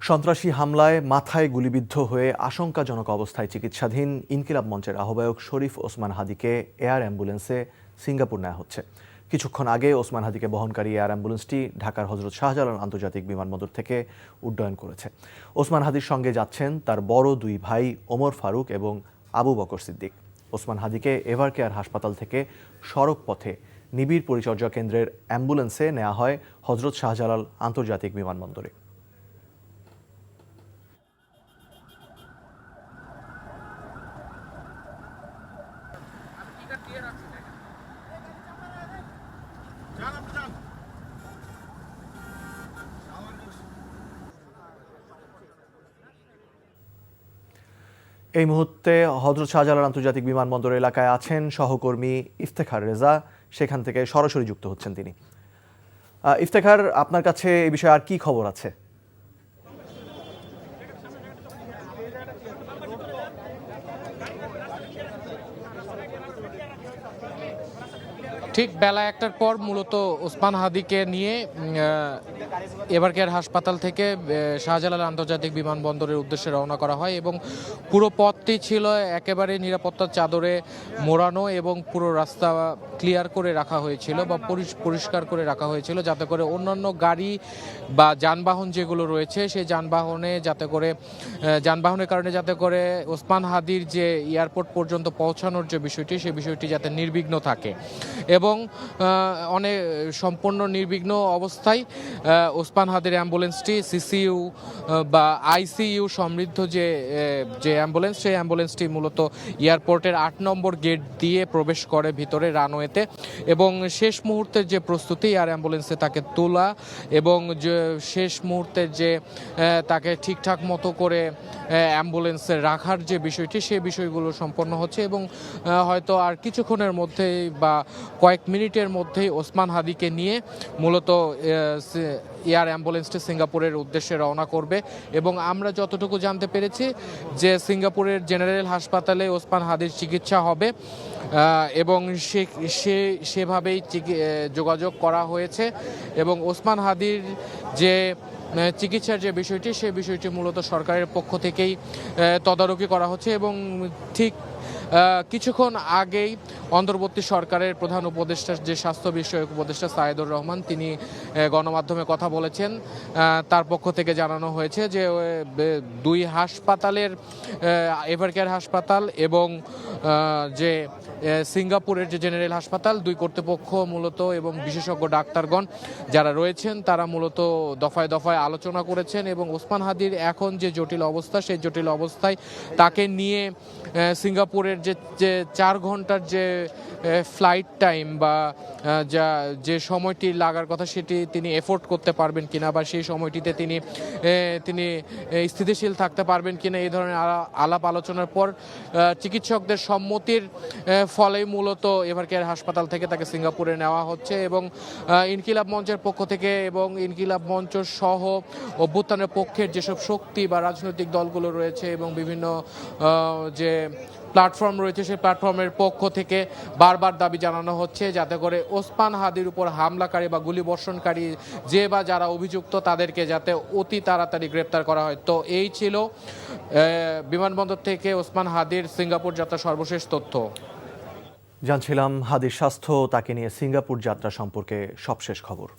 সন্ত্রাসী হামলায় মাথায় গুলিবিদ্ধ হয়ে আশঙ্কাজনক অবস্থায় চিকিৎসাধীন ইনকিলাব মঞ্চের আহ্বায়ক শরীফ ওসমান হাদিকে এয়ার অ্যাম্বুলেন্সে সিঙ্গাপুর নেওয়া হচ্ছে। কিছুক্ষণ আগে ওসমান হাদিকে বহনকারী এয়ার অ্যাম্বুলেন্সটি ঢাকার হজরত শাহজালাল আন্তর্জাতিক বিমানবন্দর থেকে উড্ডয়ন করেছে। ওসমান হাদির সঙ্গে যাচ্ছেন তার বড় দুই ভাই ওমর ফারুক এবং আবু বকর সিদ্দিক। ওসমান হাদিকে এভারকেয়ার হাসপাতাল থেকে সড়ক পথে নিবিড় পরিচর্যা কেন্দ্রের অ্যাম্বুলেন্সে নেওয়া হয় হজরত শাহজালাল আন্তর্জাতিক বিমানবন্দরে। এই মুহূর্তে হযরত শাহজালাল আন্তর্জাতিক বিমানবন্দর এলাকায় আছেন সহকর্মী ইফতেখার রেজা, সেখান থেকে সরাসরি যুক্ত হচ্ছেন তিনি। ইফতেখার, আপনার কাছে এই বিষয়ে আর কি খবর আছে? ঠিক বেলা ১টার পর মূলত ওসমান হাদিকে নিয়ে এভারকেয়ার হাসপাতাল থেকে শাহজালাল আন্তর্জাতিক বিমানবন্দরের উদ্দেশ্যে রওনা করা হয় এবং পুরো পথটি ছিল একেবারে নিরাপত্তার চাদরে মোড়ানো এবং পুরো রাস্তা ক্লিয়ার করে রাখা হয়েছিল বা পরিষ্কার করে রাখা হয়েছিল, যাতে করে অন্যান্য গাড়ি বা যানবাহন যেগুলো রয়েছে সেই যানবাহনের কারণে যাতে করে ওসমান হাদির যে এয়ারপোর্ট পর্যন্ত পৌঁছানোর যে বিষয়টি, সেই বিষয়টি যাতে নির্বিঘ্ন থাকে এবং অনেক সম্পূর্ণ নির্বিঘ্ন অবস্থায় ওসমান হাদির অ্যাম্বুলেন্সটি সিসিইউ বা আইসিইউ সমৃদ্ধ যে অ্যাম্বুলেন্স, সেই অ্যাম্বুলেন্সটি মূলত এয়ারপোর্টের ৮ নম্বর গেট দিয়ে প্রবেশ করে ভিতরে রানওয়েতে এবং শেষ মুহূর্তের যে প্রস্তুতি এয়ার অ্যাম্বুলেন্সে তাকে তোলা এবং যে শেষ মুহূর্তের যে তাকে ঠিকঠাক মতো করে অ্যাম্বুলেন্সে রাখার যে বিষয়টি, সেই বিষয়গুলো সম্পন্ন হচ্ছে এবং হয়তো আর কিছুক্ষণের মধ্যেই বা কয়েক মিনিটের মধ্যেই ওসমান হাদিকে নিয়ে মূলত এয়ার অ্যাম্বুলেন্সটি সিঙ্গাপুরের উদ্দেশ্যে রওনা করবে এবং আমরা যতটুকু জানতে পেরেছি যে সিঙ্গাপুরের জেনারেল হাসপাতালে ওসমান হাদির চিকিৎসা হবে এবং সেভাবেই যোগাযোগ করা হয়েছে এবং ওসমান হাদির যে চিকিৎসার যে বিষয়টি, সেই বিষয়টি মূলত সরকারের পক্ষ থেকেই তদারকি করা হচ্ছে এবং ঠিক কিছুক্ষণ আগেই অন্তর্বর্তী সরকারের প্রধান উপদেষ্টা, যে স্বাস্থ্য বিষয়ক উপদেষ্টা সাইদুর রহমান, তিনি গণমাধ্যমে কথা বলেছেন। তার পক্ষ থেকে জানানো হয়েছে যে দুই হাসপাতালের, এভারকেয়ার হাসপাতাল এবং যে সিঙ্গাপুরের যে জেনারেল হাসপাতাল, দুই কর্তৃপক্ষ মূলত এবং বিশেষজ্ঞ ডাক্তারগণ যারা রয়েছেন তারা মূলত দফায় দফায় আলোচনা করেছেন এবং ওসমান হাদির এখন যে জটিল অবস্থা, সেই জটিল অবস্থায় তাকে নিয়ে সিঙ্গাপুরের যে ৪ ঘন্টার যে ফ্লাইট টাইম বা যে সময়টি লাগার কথা, সেটি তিনি এফোর্ড করতে পারবেন কিনা বা সেই সময়টিতে তিনি স্থিতিশীল থাকতে পারবেন কিনা, এই ধরনের আলাপ আলোচনার পর চিকিৎসকদের সম্মতির ফলে মূলত এভারকেয়ার হাসপাতাল থেকে তাকে সিঙ্গাপুরে নেওয়া হচ্ছে এবং ইনকিলাব মঞ্চের পক্ষ থেকে এবং ইনকিলাব মঞ্চ সহ অভ্যুত্থানের পক্ষের যেসব শক্তি বা রাজনৈতিক দলগুলো রয়েছে এবং বিভিন্ন যে প্ল্যাটফর্ম রয়েছে, সেই প্ল্যাটফর্মের পক্ষ থেকে বারবার দাবি জানানো হচ্ছে যাতে করে ওসমান হাদির উপর হামলাকারী বা গুলিবর্ষণকারী যে বা যারা অভিযুক্ত তাদেরকে যাতে অতি তাড়াতাড়ি গ্রেপ্তার করা হয়। তো এই ছিল বিমানবন্দর থেকে ওসমান হাদির সিঙ্গাপুর যাত্রা সর্বশেষ তথ্য। জানছিলাম হাদির স্বাস্থ্য, তাকে নিয়ে সিঙ্গাপুর যাত্রা সম্পর্কে সবশেষ খবর।